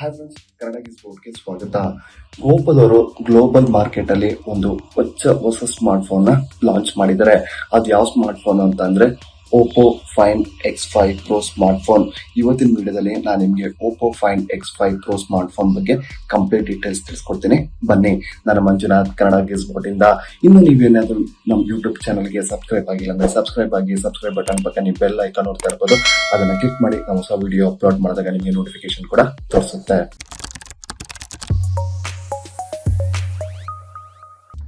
Hi friends, Kannada ಗೆ ಸ್ವಾಗತ. ಓಪೋದವರು global market ಅಲ್ಲಿ ಒಂದು ಹೊಸ ಸ್ಮಾರ್ಟ್ ಫೋನ್ ನ ಲಾಂಚ್ ಮಾಡಿದ್ದಾರೆ. ಅದು ಯಾವ ಸ್ಮಾರ್ಟ್ ಫೋನ್ ಅಂತ ಅಂದ್ರೆ Oppo Find X5 Pro smart phone. ಇವತ್ತಿನ ವಿಡಿಯೋದಲ್ಲಿ ನಾನು ನಿಮಗೆ Oppo Find X5 Pro smart phone ಬಗ್ಗೆ ಕಂಪ್ಲೀಟ್ ಡೀಟೇಲ್ಸ್ ತಿಳಿಸ್ಕೊಡ್ತೀನಿ. ಬನ್ನಿ, ನಾನು ಮಂಜುನಾಥ್, ಕನ್ನಡ ಗೆ ಇಂದ. ಇನ್ನು ನೀವೇನಾದ್ರೂ ನಮ್ಮ ಯೂಟ್ಯೂಬ್ ಚಾನಲ್ಗೆ ಸಬ್ಸ್ಕ್ರೈಬ್ ಆಗಿಲ್ಲ ಅಂದ್ರೆ ಸಬ್ಸ್ಕ್ರೈಬ್ ಆಗಿ, ಸಬ್ಸ್ಕ್ರೈಬ್ ಬಟನ್ ಪಕ್ಕ ನೀವು ಬೆಲ್ ಐಕಾನ್ ನೋಡ್ತಾ ಇರ್ಬೋದು, ಅದನ್ನ ಕ್ಲಿಕ್ ಮಾಡಿ ನಾವು ಹೊಸ ವಿಡಿಯೋ ಅಪ್ಲೋಡ್ ಮಾಡಿದಾಗ ನಿಮಗೆ ನೋಟಿಫಿಕೇಶನ್ ಕೂಡ ತೋರಿಸುತ್ತೆ.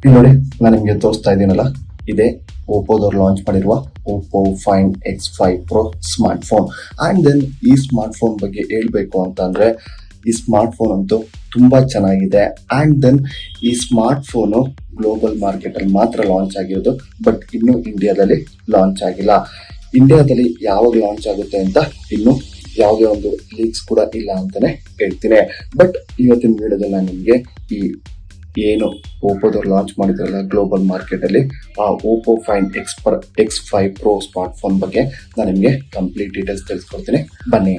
ಇಲ್ಲಿ ನೋಡಿ, ನಾನು ನಿಮಗೆ ತೋರಿಸ್ತಾ ಇದ್ದೀನಲ್ಲ, ಇದೇ ಓಪೋದವ್ರು ಲಾಂಚ್ ಮಾಡಿರುವ Oppo Find X5 Pro smart phone. And then ಈ ಸ್ಮಾರ್ಟ್ ಫೋನ್ ಬಗ್ಗೆ ಹೇಳ್ಬೇಕು ಅಂತ ಅಂದ್ರೆ, ಈ ಸ್ಮಾರ್ಟ್ ಫೋನ್ ಅಂತೂ ತುಂಬಾ ಚೆನ್ನಾಗಿದೆ. ಅಂಡ್ ದೆನ್ ಈ ಸ್ಮಾರ್ಟ್ ಫೋನು ಗ್ಲೋಬಲ್ ಮಾರ್ಕೆಟ್ ಅಲ್ಲಿ ಮಾತ್ರ ಲಾಂಚ್ ಆಗಿರೋದು, ಬಟ್ ಇನ್ನು ಇಂಡಿಯಾದಲ್ಲಿ ಲಾಂಚ್ ಆಗಿಲ್ಲ. ಇಂಡಿಯಾದಲ್ಲಿ ಯಾವಾಗ ಲಾಂಚ್ ಆಗುತ್ತೆ ಅಂತ ಇನ್ನು ಯಾವುದೇ ಒಂದು ಲೀಕ್ಸ್ ಕೂಡ ಇಲ್ಲ ಅಂತಾನೆ ಹೇಳ್ತೀನಿ. ಬಟ್ ಇವತ್ತಿನ ವಿಡಿಯೋದಲ್ಲಿ ನಾನು ನಿಮಗೆ ಈ ಏನು ಓಪೋದವ್ರು ಲಾಂಚ್ ಮಾಡಿದ್ರಲ್ಲ ಗ್ಲೋಬಲ್ ಮಾರ್ಕೆಟ್ ಅಲ್ಲಿ, ಆ Oppo find X5 Pro smart phone ಬಗ್ಗೆ ನಾನು ನಿಮಗೆ ಕಂಪ್ಲೀಟ್ ಡೀಟೇಲ್ಸ್ ತಿಳಿಸ್ಕೊಡ್ತೀನಿ. ಬನ್ನಿ.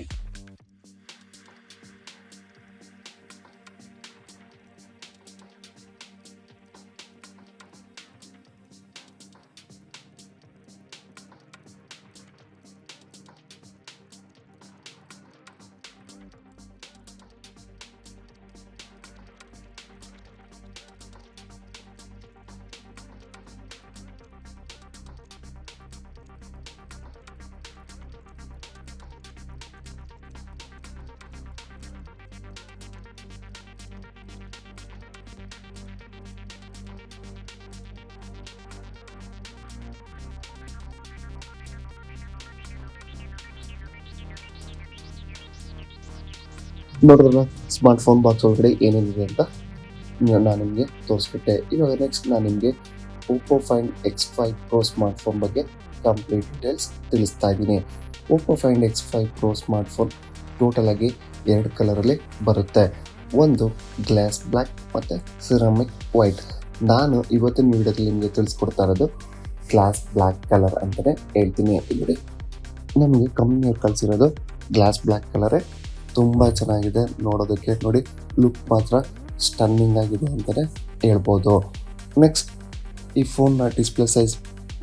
ನೋಡಿದ್ರಲ್ಲ, ಸ್ಮಾರ್ಟ್ ಫೋನ್ ಬಾಕ್ಸ್ ಒಳಗಡೆ ಏನೇನಿದೆ ಅಂತ ನಾನು ನಿಮಗೆ ತೋರಿಸ್ಬಿಟ್ಟೆ. ಇವಾಗ ನೆಕ್ಸ್ಟ್ ನಾನು ನಿಮಗೆ Oppo Find X5 Pro smart phone ಬಗ್ಗೆ ಕಂಪ್ಲೀಟ್ ಡೀಟೇಲ್ಸ್ ತಿಳಿಸ್ತಾ ಇದ್ದೀನಿ. Oppo Find X5 Pro smart phone total ಆಗಿ 2 ಕಲರಲ್ಲಿ ಬರುತ್ತೆ. ಒಂದು ಗ್ಲಾಸ್ ಬ್ಲ್ಯಾಕ್ ಮತ್ತು ಸಿರಾಮಿಕ್ ವೈಟ್. ನಾನು ಇವತ್ತಿನ ವಿಡಿಯೋದಲ್ಲಿ ನಿಮಗೆ ತಿಳಿಸ್ಕೊಡ್ತಾ ಇರೋದು ಗ್ಲಾಸ್ ಬ್ಲ್ಯಾಕ್ ಕಲರ್ ಅಂತಲೇ ಹೇಳ್ತೀನಿ. ಇಲ್ಲಿ ನಮಗೆ ಕಂಪ್ನಿಯವ್ರು ಕಳಿಸಿರೋದು ಗ್ಲಾಸ್ ಬ್ಲ್ಯಾಕ್ ಕಲರೇ. ತುಂಬ ಚೆನ್ನಾಗಿದೆ ನೋಡೋದಕ್ಕೆ. ನೋಡಿ, ಲುಕ್ ಮಾತ್ರ ಸ್ಟನ್ನಿಂಗ್ ಆಗಿದೆ ಅಂತಲೇ ಹೇಳ್ಬೋದು. ನೆಕ್ಸ್ಟ್, ಈ ಫೋನ್ನ ಡಿಸ್ಪ್ಲೇ ಸೈಜ್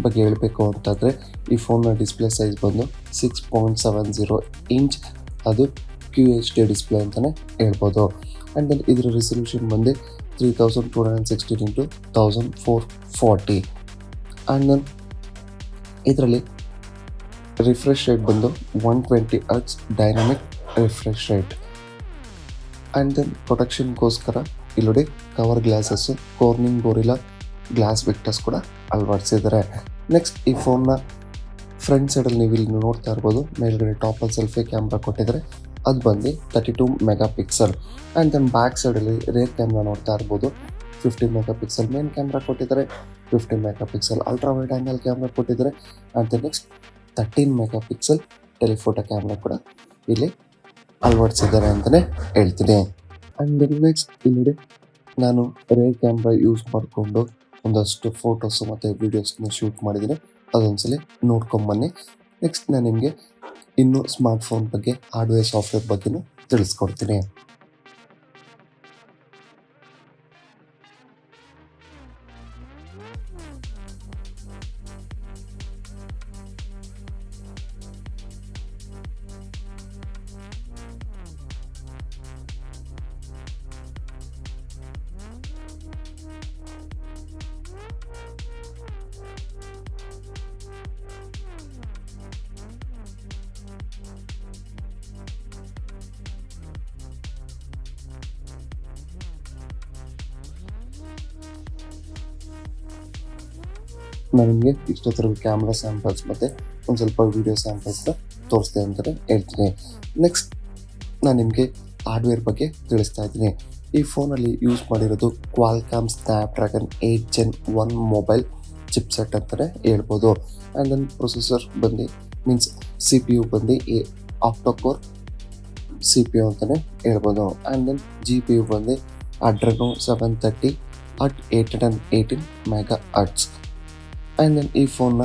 ಬಗ್ಗೆ ಹೇಳಬೇಕು ಅಂತಂದರೆ, ಈ ಫೋನ್ನ ಡಿಸ್ಪ್ಲೇ ಸೈಜ್ ಬಂದು 6.70 ಇಂಚ್. ಅದು QHD ಡಿಸ್ಪ್ಲೇ ಅಂತಲೇ ಹೇಳ್ಬೋದು. ಆ್ಯಂಡ್ ದೆನ್ ಇದರ ರೆಸಲ್ಯೂಷನ್ ಬಂದು 3216 × 1440. ಆ್ಯಂಡ್ ದೆನ್ ಇದರಲ್ಲಿ ರಿಫ್ರೆಶ್ ರೇಟ್ ಬಂದು 120 Hz dynamic refresh rate. And then ಪ್ರೊಟೆಕ್ಷನ್ಗೋಸ್ಕರ ಇಲ್ಲೊಡಿ cover glasses, Corning Gorilla glass Victus ಕೂಡ ಅಳವಡಿಸಿದ್ದಾರೆ. ನೆಕ್ಸ್ಟ್, ಈ ಫೋನ್ನ ಫ್ರಂಟ್ ಸೈಡಲ್ಲಿ ನೀವು ಇಲ್ಲಿ ನೋಡ್ತಾ ಇರ್ಬೋದು, ಮೇಲ್ಗಡೆ ಟಾಪಲ್ಲಿ ಸೆಲ್ಫಿ ಕ್ಯಾಮ್ರಾ ಕೊಟ್ಟಿದ್ದಾರೆ. ಅದು ಬಂದು 32 megapixel. And then back ಸೈಡಲ್ಲಿ ರೇರ್ ಕ್ಯಾಮ್ರಾ ನೋಡ್ತಾ ಇರ್ಬೋದು. 15 ಮೆಗಾ ಪಿಕ್ಸೆಲ್ ಮೇನ್ ಕ್ಯಾಮ್ರಾ ಕೊಟ್ಟಿದ್ದಾರೆ, 15 megapixel ultra wide angle camera ಕೊಟ್ಟಿದ್ದಾರೆ. And then next 13 megapixel telephoto camera ಕೂಡ ಇಲ್ಲಿ ಅಳವಡಿಸಿದ್ದಾರೆ ಅಂತಲೇ ಹೇಳ್ತೀನಿ. ಆ್ಯಂಡ್ ದೆನ್ ನೆಕ್ಸ್ಟ್ ಇಲ್ಲಿ ನಾನು ರೇರ್ ಕ್ಯಾಮ್ರಾ ಯೂಸ್ ಮಾಡಿಕೊಂಡು ಒಂದಷ್ಟು ಫೋಟೋಸು ಮತ್ತು ವೀಡಿಯೋಸ್ನ ಶೂಟ್ ಮಾಡಿದ್ದೀನಿ. ಅದೊಂದ್ಸಲಿ ನೋಡ್ಕೊಂಬನ್ನಿ. ನೆಕ್ಸ್ಟ್ ನಾನು ನಿಮಗೆ ಇನ್ನು ಸ್ಮಾರ್ಟ್ ಫೋನ್ ಬಗ್ಗೆ, ಹಾರ್ಡ್ವೇರ್ ಸಾಫ್ಟ್ವೇರ್ ಬಗ್ಗೆನೂ ತಿಳಿಸ್ಕೊಡ್ತೀನಿ. ನಾನು ನಿಮಗೆ ಇಷ್ಟೊತ್ತರ ಕ್ಯಾಮ್ರಾ ಸ್ಯಾಂಪಲ್ಸ್ ಮತ್ತು ಒಂದು ಸ್ವಲ್ಪ ವೀಡಿಯೋ ಸ್ಯಾಂಪಲ್ಸ್ನ ತೋರಿಸ್ದೆ ಅಂತಲೇ ಹೇಳ್ತೀನಿ. ನೆಕ್ಸ್ಟ್ ನಾನು ನಿಮಗೆ ಹಾರ್ಡ್ವೇರ್ ಬಗ್ಗೆ ತಿಳಿಸ್ತಾ ಇದ್ದೀನಿ. ಈ ಫೋನಲ್ಲಿ ಯೂಸ್ ಮಾಡಿರೋದು Qualcomm Snapdragon 8 Gen 1 mobile chipset ಅಂತಲೇ ಹೇಳ್ಬೋದು. ಆ್ಯಂಡ್ ದೆನ್ ಪ್ರೊಸೆಸರ್ ಬಂದು ಮೀನ್ಸ್ CPU ಬಂದು ಆಕ್ಟೋಕೋರ್ CPU ಅಂತಲೇ ಹೇಳ್ಬೋದು. ಆ್ಯಂಡ್ ದೆನ್ GPU ಬಂದು Adreno 730 at 818 mega hertz. And then ಈ ಫೋನ್ನ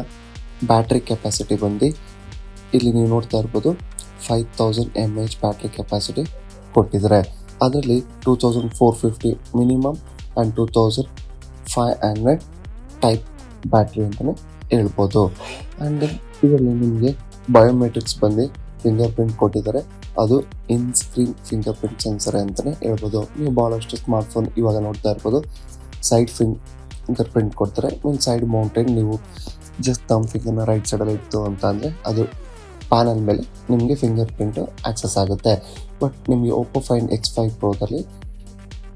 ಬ್ಯಾಟ್ರಿ ಕೆಪಾಸಿಟಿ ಬಂದು ಇಲ್ಲಿ ನೀವು ನೋಡ್ತಾ ಇರ್ಬೋದು 5000 mAh ಬ್ಯಾಟ್ರಿ ಕೆಪಾಸಿಟಿ ಕೊಟ್ಟಿದ್ದಾರೆ. ಅದರಲ್ಲಿ 2450 ಮಿನಿಮಮ್ ಆ್ಯಂಡ್ 2500 ಟೈಪ್ ಬ್ಯಾಟ್ರಿ ಅಂತಲೇ ಹೇಳ್ಬೋದು. ಆ್ಯಂಡ್ ಇದರಲ್ಲಿ ನಿಮಗೆ ಬಯೋಮೆಟ್ರಿಕ್ಸ್ ಬಂದು ಫಿಂಗರ್ ಪ್ರಿಂಟ್ ಕೊಟ್ಟಿದ್ದಾರೆ. ಅದು ಇನ್ ಸ್ಕ್ರೀನ್ ಫಿಂಗರ್ ಪ್ರಿಂಟ್ ಸೆನ್ಸರ್ ಅಂತಲೇ ಹೇಳ್ಬೋದು. ನೀವು ಭಾಳಷ್ಟು ಸ್ಮಾರ್ಟ್ಫೋನ್ ಇವಾಗ ನೋಡ್ತಾ ಇರ್ಬೋದು, ಸೈಡ್ ಫಿಂಗರ್ ಪ್ರಿಂಟ್ ಕೊಡ್ತಾರೆ. ಮೀನ್ಸ್ ಸೈಡ್ ಮೌಂಟೆಡ್, ನೀವು ಜಸ್ಟ್ ತಮ್ಮ ಫಿಂಗರ್ನ ರೈಟ್ ಸೈಡಲ್ಲಿ ಇತ್ತು ಅಂತ ಅಂದರೆ ಅದು ಪ್ಯಾನಲ್ ಮೇಲೆ ನಿಮಗೆ ಫಿಂಗರ್ ಪ್ರಿಂಟು ಆಕ್ಸೆಸ್ ಆಗುತ್ತೆ. ಬಟ್ ನಿಮಗೆ Oppo FInd X5 Proದಲ್ಲಿ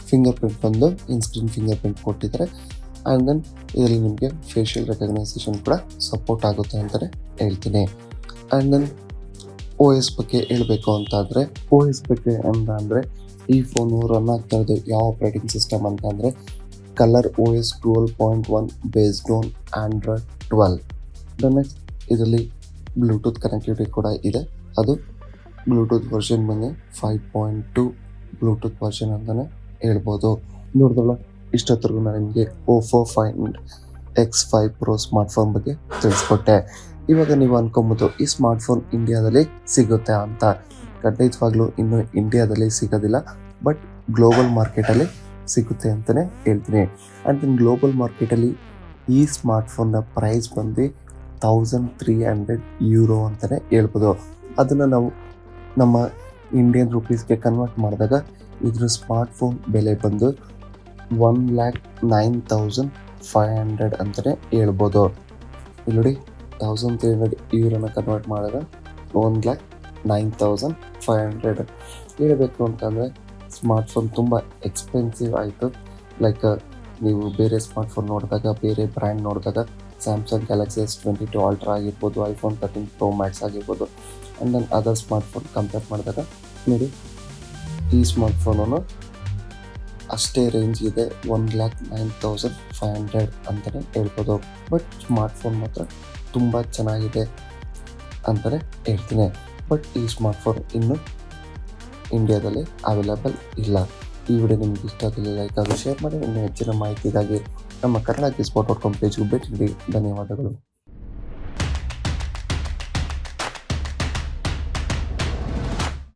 ಫಿಂಗರ್ ಪ್ರಿಂಟ್ ಬಂದು ಇನ್ ಸ್ಕ್ರೀನ್ ಫಿಂಗರ್ ಪ್ರಿಂಟ್ ಕೊಟ್ಟಿದ್ದಾರೆ. ಆ್ಯಂಡ್ ದೆನ್ ಇದರಲ್ಲಿ ನಿಮಗೆ ಫೇಶಿಯಲ್ ರೆಕಗ್ನೈಸೇಷನ್ ಕೂಡ ಸಪೋರ್ಟ್ ಆಗುತ್ತೆ ಅಂತಲೇ ಹೇಳ್ತೀನಿ. ಆ್ಯಂಡ್ ದೆನ್ OS ಬಗ್ಗೆ ಹೇಳಬೇಕು ಅಂತಾದರೆ, OS ಬಗ್ಗೆ ಅಂದರೆ ಈ ಫೋನು ರನ್ ಆಗ್ತಾ ಇರೋದು ಯಾವ ಆಪ್ರೇಟಿಂಗ್ ಸಿಸ್ಟಮ್ ಅಂತ ಅಂದರೆ colour OS 12.1 based on Android 12. Next ಇದರಲ್ಲಿ ಬ್ಲೂಟೂತ್ ಕನೆಕ್ಟಿವಿಟಿ ಕೂಡ ಇದೆ. ಅದು ಬ್ಲೂಟೂತ್ ವರ್ಷನ್ ಬಂದು 5.2 ಬ್ಲೂಟೂತ್ ವರ್ಷನ್ ಅಂತಲೇ ಹೇಳ್ಬೋದು. ನೋಡಿದ್ರಲ್ಲ, ಇಷ್ಟೊತ್ತರೆಗೂ ನಾನು ನಿಮಗೆ Oppo FInd X5 Pro smartphone ಬಗ್ಗೆ ತಿಳಿಸ್ಕೊಟ್ಟೆ. ಇವಾಗ ನೀವು ಅನ್ಕೊಬೋದು ಈ ಸ್ಮಾರ್ಟ್ಫೋನ್ ಇಂಡಿಯಾದಲ್ಲಿ ಸಿಗುತ್ತೆ ಅಂತ. ಖಂಡಿತವಾಗ್ಲೂ ಇನ್ನು ಇಂಡಿಯಾದಲ್ಲಿ ಸಿಗೋದಿಲ್ಲ, ಬಟ್ ಗ್ಲೋಬಲ್ ಮಾರ್ಕೆಟಲ್ಲಿ ಸಿಗುತ್ತೆ ಅಂತಲೇ ಹೇಳ್ತೀನಿ. ಆ್ಯಂಡ್ ದೆನ್ ಗ್ಲೋಬಲ್ ಮಾರ್ಕೆಟಲ್ಲಿ ಈ ಸ್ಮಾರ್ಟ್ಫೋನ್ನ ಪ್ರೈಸ್ ಬಂದು €1300 ಅಂತಲೇ ಹೇಳ್ಬೋದು. ಅದನ್ನು ನಾವು ನಮ್ಮ ಇಂಡಿಯನ್ ರುಪೀಸ್ಗೆ ಕನ್ವರ್ಟ್ ಮಾಡಿದಾಗ ಇದ್ರ ಸ್ಮಾರ್ಟ್ಫೋನ್ ಬೆಲೆ ಬಂದು 1,09,500 ಅಂತಲೇ ಹೇಳ್ಬೋದು. ಇಲ್ಲಿ ನೋಡಿ, €1,300 ಕನ್ವರ್ಟ್ ಮಾಡಿದಾಗ 1,09,500. ಹೇಳಬೇಕು ಅಂತಂದರೆ ಸ್ಮಾರ್ಟ್ಫೋನ್ ತುಂಬ ಎಕ್ಸ್ಪೆನ್ಸಿವ್ ಆಯಿತು. ಲೈಕ್ ನೀವು ಬೇರೆ ಸ್ಮಾರ್ಟ್ಫೋನ್ ನೋಡಿದಾಗ, ಬೇರೆ ಬ್ರ್ಯಾಂಡ್ ನೋಡಿದಾಗ ಸ್ಯಾಮ್ಸಂಗ್ ಗ್ಯಾಲಕ್ಸಿ S22 ಅಲ್ಟ್ರಾ ಆಗಿರ್ಬೋದು, iPhone 13 Pro Max ಆಗಿರ್ಬೋದು, and then other smartphone compare ಮಾಡಿದಾಗ ನೋಡಿ, ಈ ಸ್ಮಾರ್ಟ್ಫೋನನ್ನು ಅಷ್ಟೇ ರೇಂಜ್ ಇದೆ, 1,09,500 ಅಂತಲೇ ಹೇಳ್ಬೋದು. ಬಟ್ ಸ್ಮಾರ್ಟ್ಫೋನ್ ಮಾತ್ರ ತುಂಬ ಚೆನ್ನಾಗಿದೆ ಅಂತಲೇ ಹೇಳ್ತೀನಿ. ಬಟ್ ಈ ಸ್ಮಾರ್ಟ್ಫೋನ್ ಇನ್ನೂ ಇಂಡಿಯಾದಲ್ಲಿ ಅವೈಲೇಬಲ್ ಇಲ್ಲ. ಈ ವಿಡಿಯೋ ನಿಮ್ಗೆ ಇಷ್ಟ ಆಗಲಿ ಲೈಕ್ ಆಗಿ ಶೇರ್ ಮಾಡಿ. ಇನ್ನೂ ಹೆಚ್ಚಿನ ಮಾಹಿತಿಗಾಗಿ ನಮ್ಮ ಕನ್ನಡ @spot.com ಪೇಜ್ಗೆ ಭೇಟಿ ನೀಡಿ. ಧನ್ಯವಾದಗಳು.